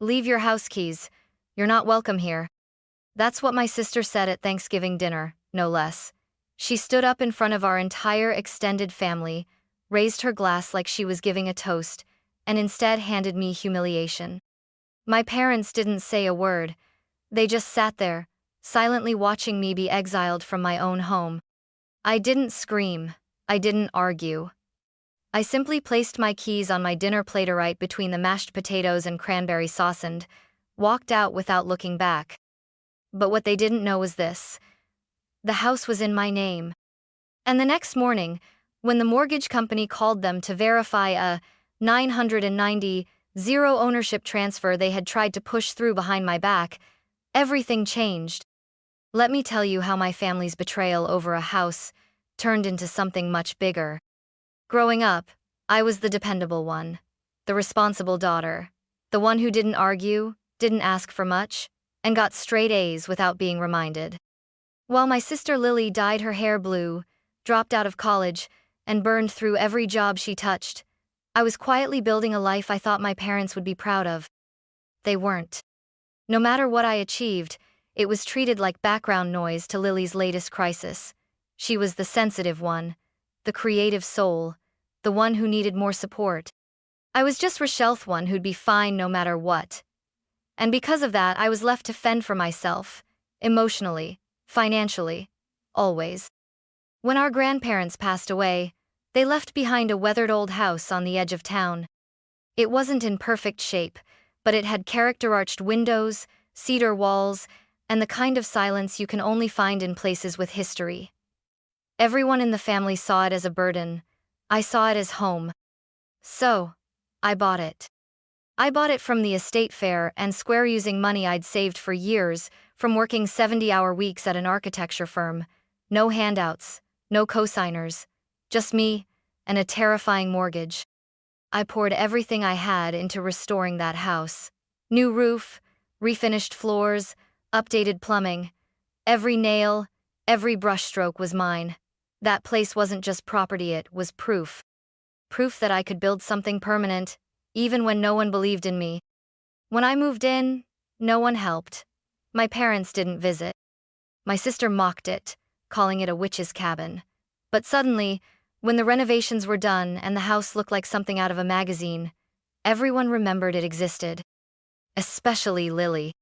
Leave your house keys. You're not welcome here. That's what my sister said at Thanksgiving dinner, no less. She stood up in front of our entire extended family, raised her glass like she was giving a toast, and instead handed me humiliation. My parents didn't say a word. They just sat there, silently watching me be exiled from my own home. I didn't scream. I didn't argue. I simply placed my keys on my dinner plate right between the mashed potatoes and cranberry sauce and walked out without looking back. But what they didn't know was this. The house was in my name. And the next morning, when the mortgage company called them to verify a 990 ownership transfer they had tried to push through behind my back, everything changed. Let me tell you how my family's betrayal over a house turned into something much bigger. Growing up, I was the dependable one, the responsible daughter, the one who didn't argue, didn't ask for much, and got straight A's without being reminded. While my sister Lily dyed her hair blue, dropped out of college, and burned through every job she touched, I was quietly building a life I thought my parents would be proud of. They weren't. No matter what I achieved, it was treated like background noise to Lily's latest crisis. She was the sensitive one, the creative soul, the one who needed more support. I was just Rochelle's one who'd be fine no matter what. And because of that, I was left to fend for myself, emotionally, financially, always. When our grandparents passed away, they left behind a weathered old house on the edge of town. It wasn't in perfect shape, but it had character-arched windows, cedar walls, and the kind of silence you can only find in places with history. Everyone in the family saw it as a burden. I saw it as home. So, I bought it. I bought it from the estate fair and square using money I'd saved for years from working 70-hour weeks at an architecture firm. No handouts, no co-signers, just me and a terrifying mortgage. I poured everything I had into restoring that house. New roof, refinished floors, updated plumbing. Every nail, every brushstroke was mine. That place wasn't just property, it was proof. Proof that I could build something permanent, even when no one believed in me. When I moved in, no one helped. My parents didn't visit. My sister mocked it, calling it a witch's cabin. But suddenly, when the renovations were done and the house looked like something out of a magazine, everyone remembered it existed. Especially Lily.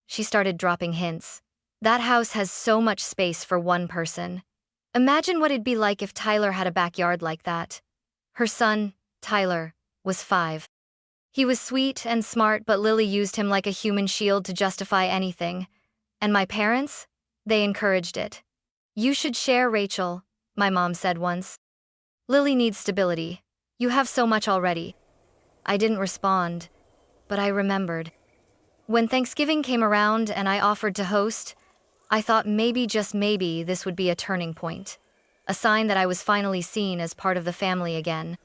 She started dropping hints. That house has so much space for one person. Imagine what it'd be like if Tyler had a backyard like that. Her son, Tyler, was 5. He was sweet and smart, but Lily used him like a human shield to justify anything. And my parents? They encouraged it. "You should share, Rachel," my mom said once. "Lily needs stability. You have so much already." I didn't respond, but I remembered. When Thanksgiving came around and I offered to host, I thought maybe, just maybe, this would be a turning point. A sign that I was finally seen as part of the family again.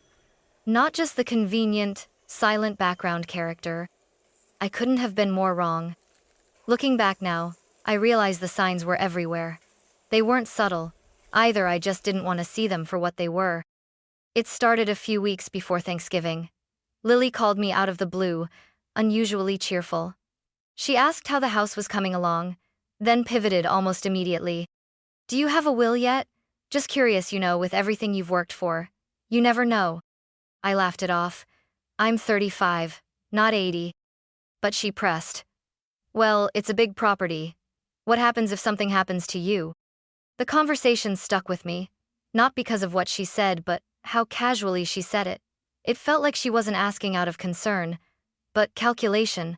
Not just the convenient, silent background character. I couldn't have been more wrong. Looking back now, I realize the signs were everywhere. They weren't subtle, either. I just didn't want to see them for what they were. It started a few weeks before Thanksgiving. Lily called me out of the blue, unusually cheerful. She asked how the house was coming along, then pivoted almost immediately. "Do you have a will yet? Just curious, with everything you've worked for. You never know." I laughed it off. "I'm 35, not 80. But she pressed. "Well, it's a big property. What happens if something happens to you?" The conversation stuck with me, not because of what she said, but how casually she said it. It felt like she wasn't asking out of concern, but calculation.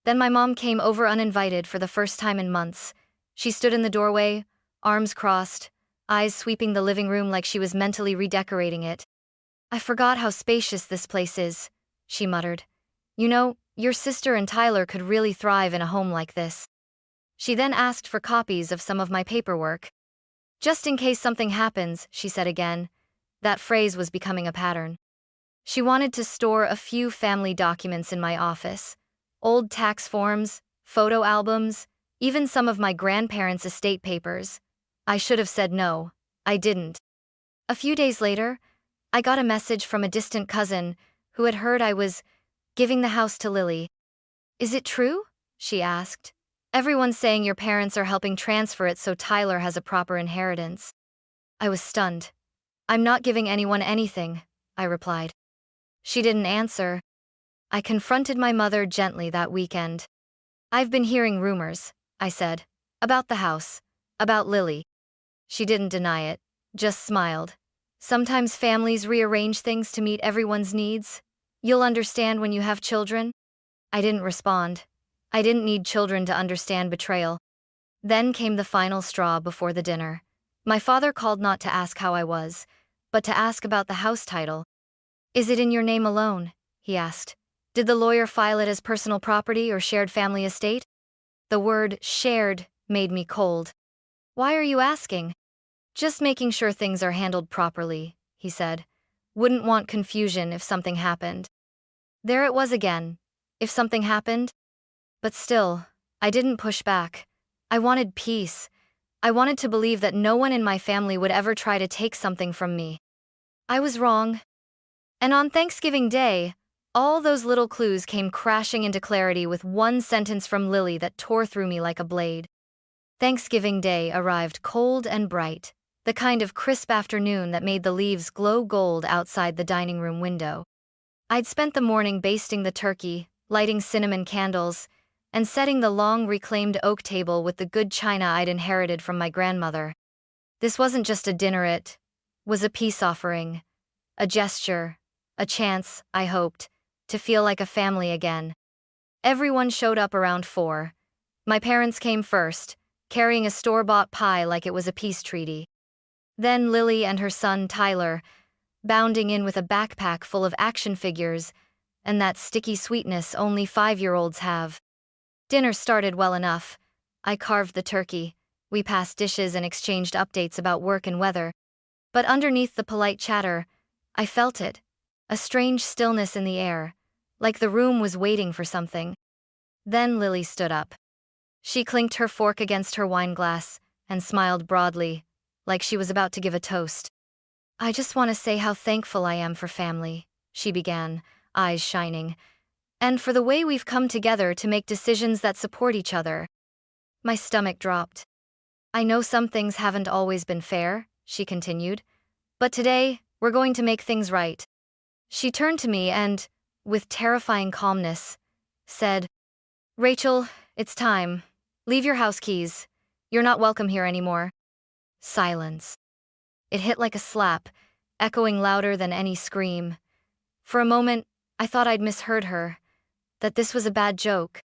Then my mom came over uninvited for the first time in months. She stood in the doorway, arms crossed, eyes sweeping the living room like she was mentally redecorating it. "I forgot how spacious this place is," she muttered. Your sister and Tyler could really thrive in a home like this." She then asked for copies of some of my paperwork. "Just in case something happens," she said again. That phrase was becoming a pattern. She wanted to store a few family documents in my office. Old tax forms, photo albums, even some of my grandparents' estate papers. I should have said no. I didn't. A few days later, I got a message from a distant cousin who had heard I was giving the house to Lily. Is it true? She asked. Everyone's saying your parents are helping transfer it so Tyler has a proper inheritance. I was stunned. I'm not giving anyone anything, I replied. She didn't answer. I confronted my mother gently that weekend. I've been hearing rumors, I said, about the house, about Lily. She didn't deny it, just smiled. Sometimes families rearrange things to meet everyone's needs. You'll understand when you have children. I didn't respond. I didn't need children to understand betrayal. Then came the final straw before the dinner. My father called not to ask how I was, but to ask about the house title. Is it in your name alone? He asked. Did the lawyer file it as personal property or shared family estate? The word shared made me cold. Why are you asking? Just making sure things are handled properly, he said. Wouldn't want confusion if something happened. There it was again. If something happened? But still, I didn't push back. I wanted peace. I wanted to believe that no one in my family would ever try to take something from me. I was wrong. And on Thanksgiving Day, all those little clues came crashing into clarity with one sentence from Lily that tore through me like a blade. Thanksgiving Day arrived cold and bright, the kind of crisp afternoon that made the leaves glow gold outside the dining room window. I'd spent the morning basting the turkey, lighting cinnamon candles, and setting the long reclaimed oak table with the good china I'd inherited from my grandmother. This wasn't just a dinner, it was a peace offering, a gesture, a chance, I hoped, to feel like a family again. Everyone showed up around 4. My parents came first, carrying a store-bought pie like it was a peace treaty. Then Lily and her son Tyler, bounding in with a backpack full of action figures and that sticky sweetness only 5-year-olds have. Dinner started well enough. I carved the turkey, we passed dishes and exchanged updates about work and weather. But underneath the polite chatter, I felt it, a strange stillness in the air, like the room was waiting for something. Then Lily stood up. She clinked her fork against her wine glass and smiled broadly, like she was about to give a toast. I just want to say how thankful I am for family, she began, eyes shining, and for the way we've come together to make decisions that support each other. My stomach dropped. I know some things haven't always been fair, she continued, but today, we're going to make things right. She turned to me and, with terrifying calmness, said, Rachel, it's time. Leave your house keys. You're not welcome here anymore. Silence. It hit like a slap, echoing louder than any scream. For a moment, I thought I'd misheard her, that this was a bad joke.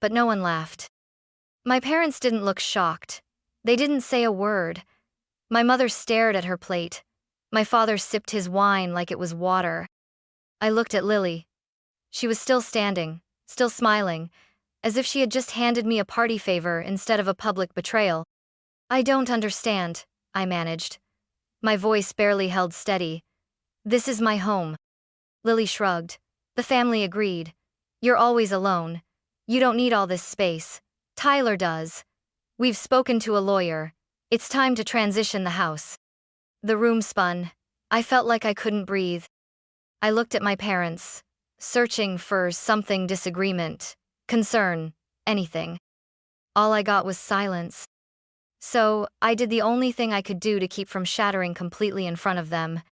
But no one laughed. My parents didn't look shocked. They didn't say a word. My mother stared at her plate. My father sipped his wine like it was water. I looked at Lily. She was still standing, still smiling, as if she had just handed me a party favor instead of a public betrayal. I don't understand, I managed. My voice barely held steady. This is my home. Lily shrugged. The family agreed. You're always alone. You don't need all this space. Tyler does. We've spoken to a lawyer. It's time to transition the house. The room spun. I felt like I couldn't breathe. I looked at my parents, searching for something, disagreement, concern, anything. All I got was silence. So, I did the only thing I could do to keep from shattering completely in front of them.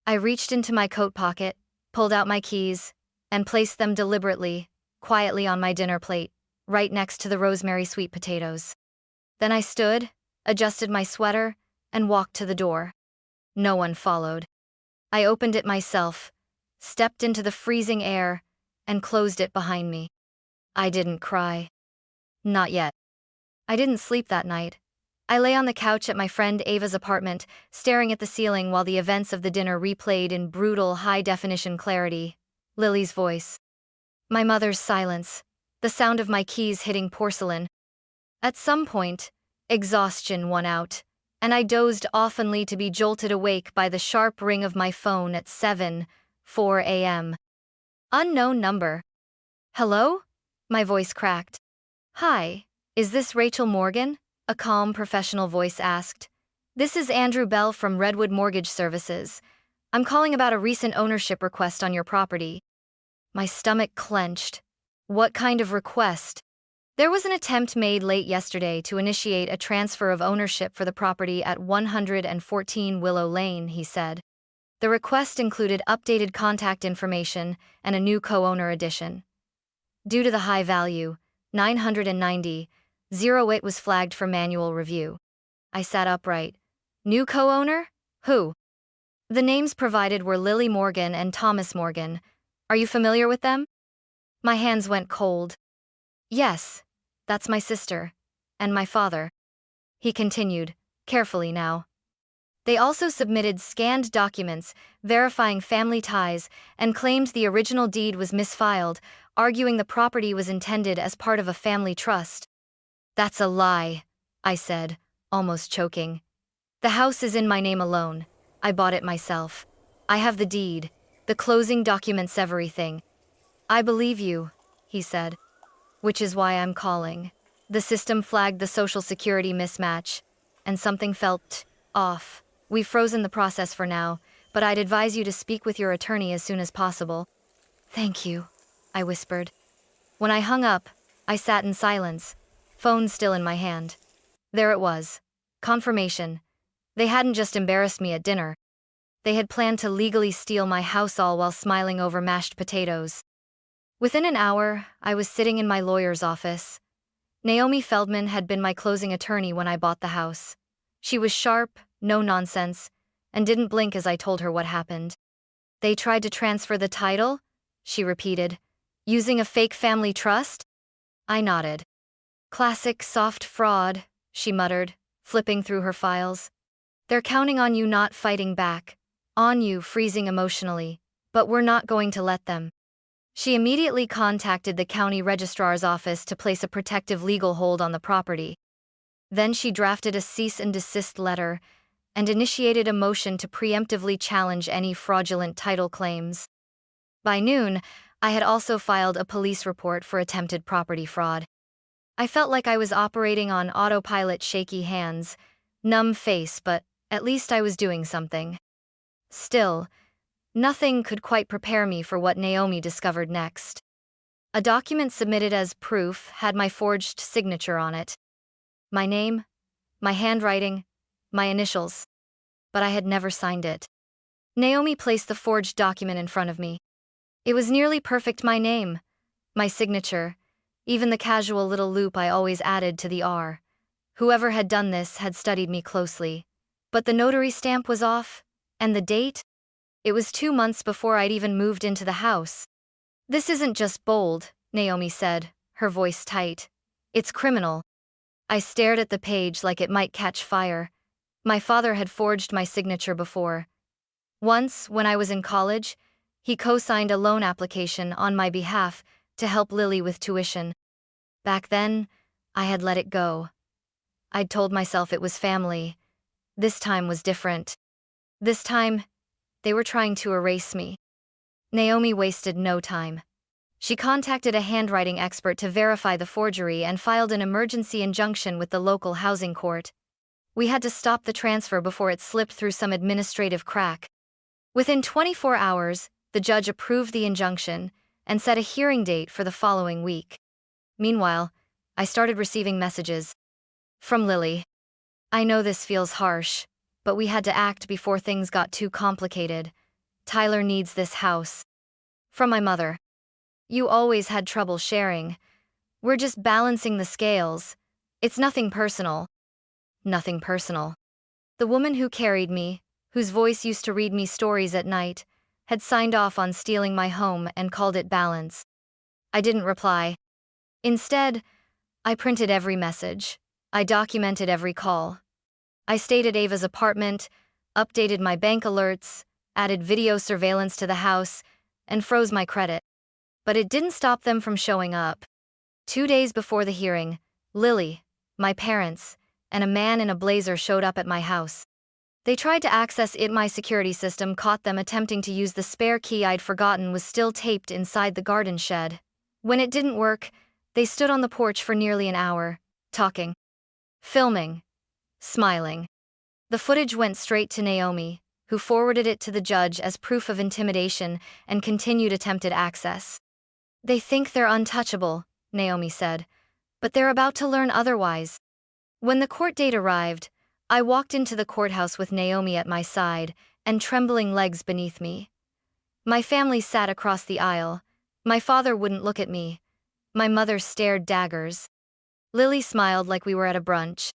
I reached into my coat pocket, pulled out my keys, and placed them deliberately, quietly on my dinner plate, right next to the rosemary sweet potatoes. Then I stood, adjusted my sweater, and walked to the door. No one followed. I opened it myself, stepped into the freezing air, and closed it behind me. I didn't cry. Not yet. I didn't sleep that night. I lay on the couch at my friend Ava's apartment, staring at the ceiling while the events of the dinner replayed in brutal, high-definition clarity. Lily's voice. My mother's silence. The sound of my keys hitting porcelain. At some point, exhaustion won out, and I dozed off only to be jolted awake by the sharp ring of my phone at 7:04 a.m. Unknown number. Hello? My voice cracked. Hi, is this Rachel Morgan? A calm, professional voice asked. This is Andrew Bell from Redwood Mortgage Services. I'm calling about a recent ownership request on your property. My stomach clenched. What kind of request? There was an attempt made late yesterday to initiate a transfer of ownership for the property at 114 Willow Lane, he said. The request included updated contact information and a new co-owner addition. Due to the high value, 990, it was flagged for manual review. I sat upright. New co-owner? Who? The names provided were Lily Morgan and Thomas Morgan. Are you familiar with them? My hands went cold. Yes, that's my sister. And my father. He continued, carefully now. They also submitted scanned documents verifying family ties and claimed the original deed was misfiled, arguing the property was intended as part of a family trust. That's a lie, I said, almost choking. The house is in my name alone. I bought it myself. I have the deed. The closing documents everything. I believe you, he said. Which is why I'm calling. The system flagged the social security mismatch, and something felt off. We've frozen the process for now, but I'd advise you to speak with your attorney as soon as possible. Thank you, I whispered. When I hung up, I sat in silence, phone still in my hand. There it was. Confirmation. They hadn't just embarrassed me at dinner. They had planned to legally steal my house all while smiling over mashed potatoes. Within an hour, I was sitting in my lawyer's office. Naomi Feldman had been my closing attorney when I bought the house. She was sharp, no nonsense, and didn't blink as I told her what happened. They tried to transfer the title? She repeated. Using a fake family trust? I nodded. Classic soft fraud, she muttered, flipping through her files. They're counting on you not fighting back, on you freezing emotionally, but we're not going to let them. She immediately contacted the county registrar's office to place a protective legal hold on the property. Then she drafted a cease and desist letter and initiated a motion to preemptively challenge any fraudulent title claims. By noon, I had also filed a police report for attempted property fraud. I felt like I was operating on autopilot, shaky hands, numb face, but at least I was doing something. Still, nothing could quite prepare me for what Naomi discovered next. A document submitted as proof had my forged signature on it. My name, my handwriting, my initials. But I had never signed it. Naomi placed the forged document in front of me. It was nearly perfect, my name, my signature, even the casual little loop I always added to the R. Whoever had done this had studied me closely. But the notary stamp was off, and the date? It was 2 months before I'd even moved into the house. This isn't just bold, Naomi said, her voice tight. It's criminal. I stared at the page like it might catch fire. My father had forged my signature before. Once, when I was in college, he co-signed a loan application on my behalf to help Lily with tuition. Back then, I had let it go. I'd told myself it was family. This time was different. This time, they were trying to erase me. Naomi wasted no time. She contacted a handwriting expert to verify the forgery and filed an emergency injunction with the local housing court. We had to stop the transfer before it slipped through some administrative crack. Within 24 hours, the judge approved the injunction and set a hearing date for the following week. Meanwhile, I started receiving messages. From Lily. I know this feels harsh, but we had to act before things got too complicated. Tyler needs this house. From my mother. You always had trouble sharing. We're just balancing the scales. It's nothing personal. Nothing personal. The woman who carried me, whose voice used to read me stories at night, had signed off on stealing my home and called it balance. I didn't reply. Instead, I printed every message. I documented every call. I stayed at Ava's apartment, updated my bank alerts, added video surveillance to the house, and froze my credit. But it didn't stop them from showing up. 2 days before the hearing, Lily, my parents, and a man in a blazer showed up at my house. They tried to access it. My security system caught them attempting to use the spare key I'd forgotten was still taped inside the garden shed. When it didn't work, they stood on the porch for nearly an hour, talking, filming, smiling. The footage went straight to Naomi, who forwarded it to the judge as proof of intimidation and continued attempted access. They think they're untouchable, Naomi said, but they're about to learn otherwise. When the court date arrived, I walked into the courthouse with Naomi at my side and trembling legs beneath me. My family sat across the aisle. My father wouldn't look at me. My mother stared daggers. Lily smiled like we were at a brunch.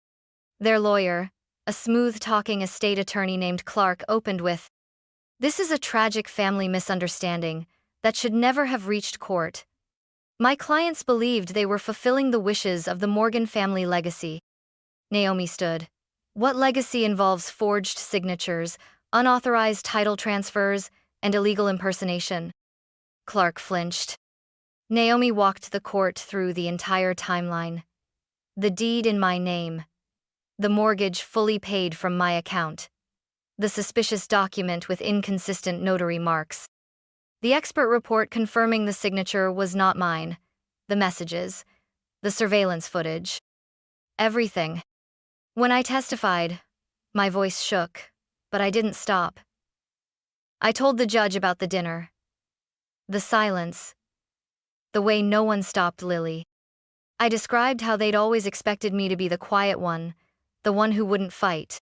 Their lawyer, a smooth-talking estate attorney named Clark, opened with, "This is a tragic family misunderstanding that should never have reached court." My clients believed they were fulfilling the wishes of the Morgan family legacy. Naomi stood. "What legacy involves forged signatures, unauthorized title transfers, and illegal impersonation?" Clark flinched. Naomi walked the court through the entire timeline. The deed in my name. The mortgage fully paid from my account. The suspicious document with inconsistent notary marks. The expert report confirming the signature was not mine. The messages. The surveillance footage. Everything. When I testified, my voice shook, but I didn't stop. I told the judge about the dinner. The silence. The way no one stopped Lily. I described how they'd always expected me to be the quiet one, the one who wouldn't fight.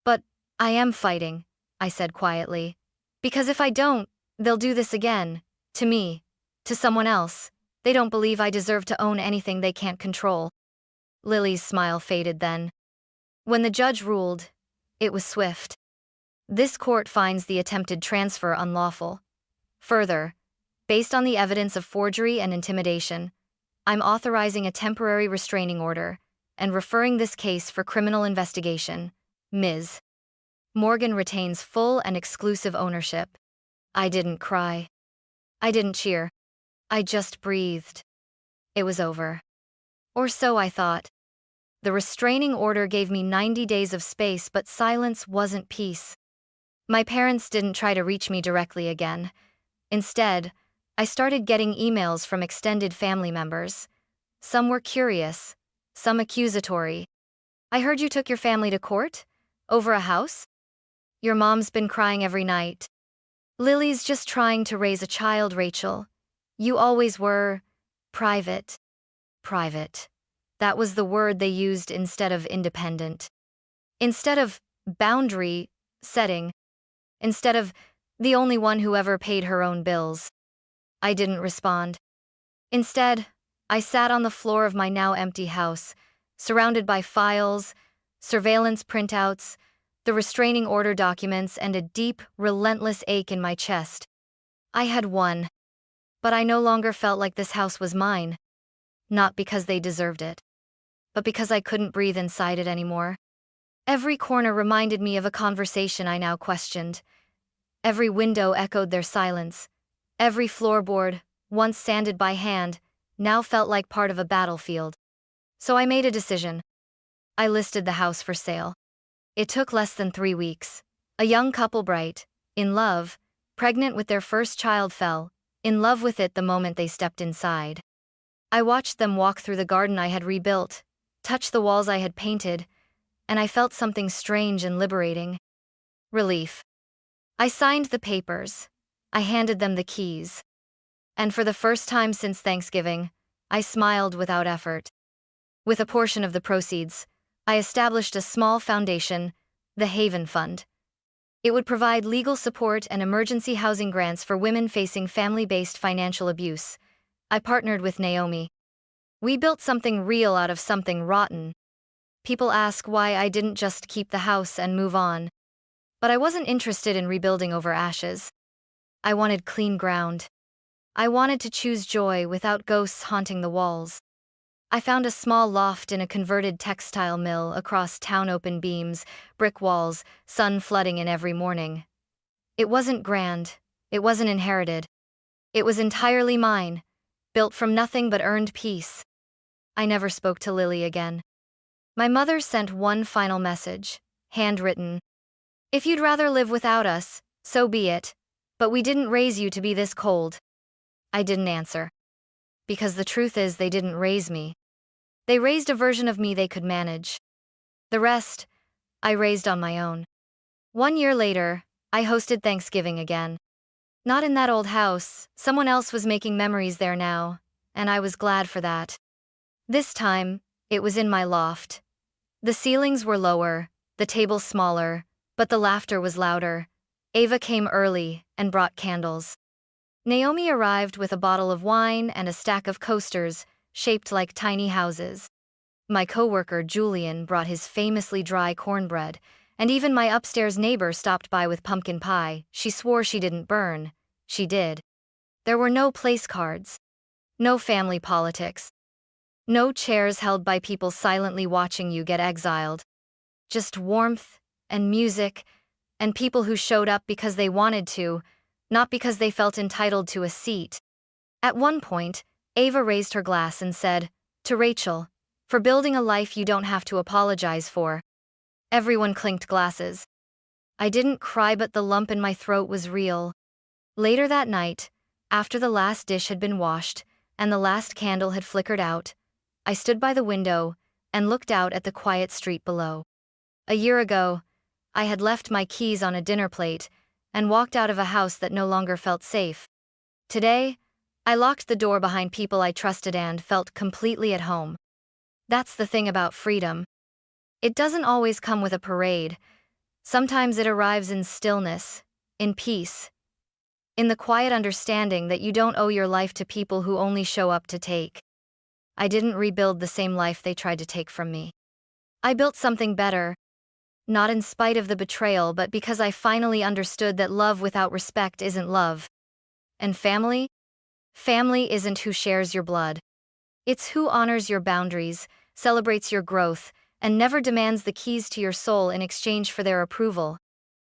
"But I am fighting," I said quietly. "Because if I don't, they'll do this again. To me. To someone else. They don't believe I deserve to own anything they can't control." Lily's smile faded then. When the judge ruled, it was swift. "This court finds the attempted transfer unlawful. Further, based on the evidence of forgery and intimidation, I'm authorizing a temporary restraining order and referring this case for criminal investigation. Ms. Morgan retains full and exclusive ownership." I didn't cry. I didn't cheer. I just breathed. It was over. Or so I thought. The restraining order gave me 90 days of space, but silence wasn't peace. My parents didn't try to reach me directly again. Instead, I started getting emails from extended family members. Some were curious, some accusatory. "I heard you took your family to court? Over a house? Your mom's been crying every night." "Lily's just trying to raise a child, Rachel. You always were private." Private. That was the word they used instead of independent. Instead of boundary setting. Instead of the only one who ever paid her own bills. I didn't respond. Instead, I sat on the floor of my now empty house, surrounded by files, surveillance printouts, the restraining order documents, and a deep, relentless ache in my chest. I had won. But I no longer felt like this house was mine. Not because they deserved it, but because I couldn't breathe inside it anymore. Every corner reminded me of a conversation I now questioned. Every window echoed their silence. Every floorboard, once sanded by hand, now felt like part of a battlefield. So I made a decision. I listed the house for sale. It took less than 3 weeks. A young couple, bright, in love, pregnant with their first child, fell in love with it the moment they stepped inside. I watched them walk through the garden I had rebuilt, touch the walls I had painted, and I felt something strange and liberating. Relief. I signed the papers. I handed them the keys. And for the first time since Thanksgiving, I smiled without effort. With a portion of the proceeds, I established a small foundation, the Haven Fund. It would provide legal support and emergency housing grants for women facing family-based financial abuse. I partnered with Naomi. We built something real out of something rotten. People ask why I didn't just keep the house and move on. But I wasn't interested in rebuilding over ashes. I wanted clean ground. I wanted to choose joy without ghosts haunting the walls. I found a small loft in a converted textile mill across town, open beams, brick walls, sun flooding in every morning. It wasn't grand. It wasn't inherited. It was entirely mine, built from nothing but earned peace. I never spoke to Lily again. My mother sent one final message, handwritten. "If you'd rather live without us, so be it, but we didn't raise you to be this cold." I didn't answer. Because the truth is, they didn't raise me. They raised a version of me they could manage. The rest, I raised on my own. 1 year later, I hosted Thanksgiving again. Not in that old house, someone else was making memories there now, and I was glad for that. This time, it was in my loft. The ceilings were lower, the table smaller, but the laughter was louder. Ava came early and brought candles. Naomi arrived with a bottle of wine and a stack of coasters, shaped like tiny houses. My coworker Julian brought his famously dry cornbread, and even my upstairs neighbor stopped by with pumpkin pie. She swore she didn't burn. She did. There were no place cards. No family politics. No chairs held by people silently watching you get exiled. Just warmth and music and people who showed up because they wanted to, not because they felt entitled to a seat. At one point, Ava raised her glass and said, "To Rachel, for building a life you don't have to apologize for." Everyone clinked glasses. I didn't cry, but the lump in my throat was real. Later that night, after the last dish had been washed and the last candle had flickered out, I stood by the window and looked out at the quiet street below. A year ago, I had left my keys on a dinner plate and walked out of a house that no longer felt safe. Today, I locked the door behind people I trusted and felt completely at home. That's the thing about freedom. It doesn't always come with a parade. Sometimes it arrives in stillness, in peace, in the quiet understanding that you don't owe your life to people who only show up to take. I didn't rebuild the same life they tried to take from me. I built something better, not in spite of the betrayal, but because I finally understood that love without respect isn't love. And family? Family isn't who shares your blood. It's who honors your boundaries, celebrates your growth, and never demands the keys to your soul in exchange for their approval.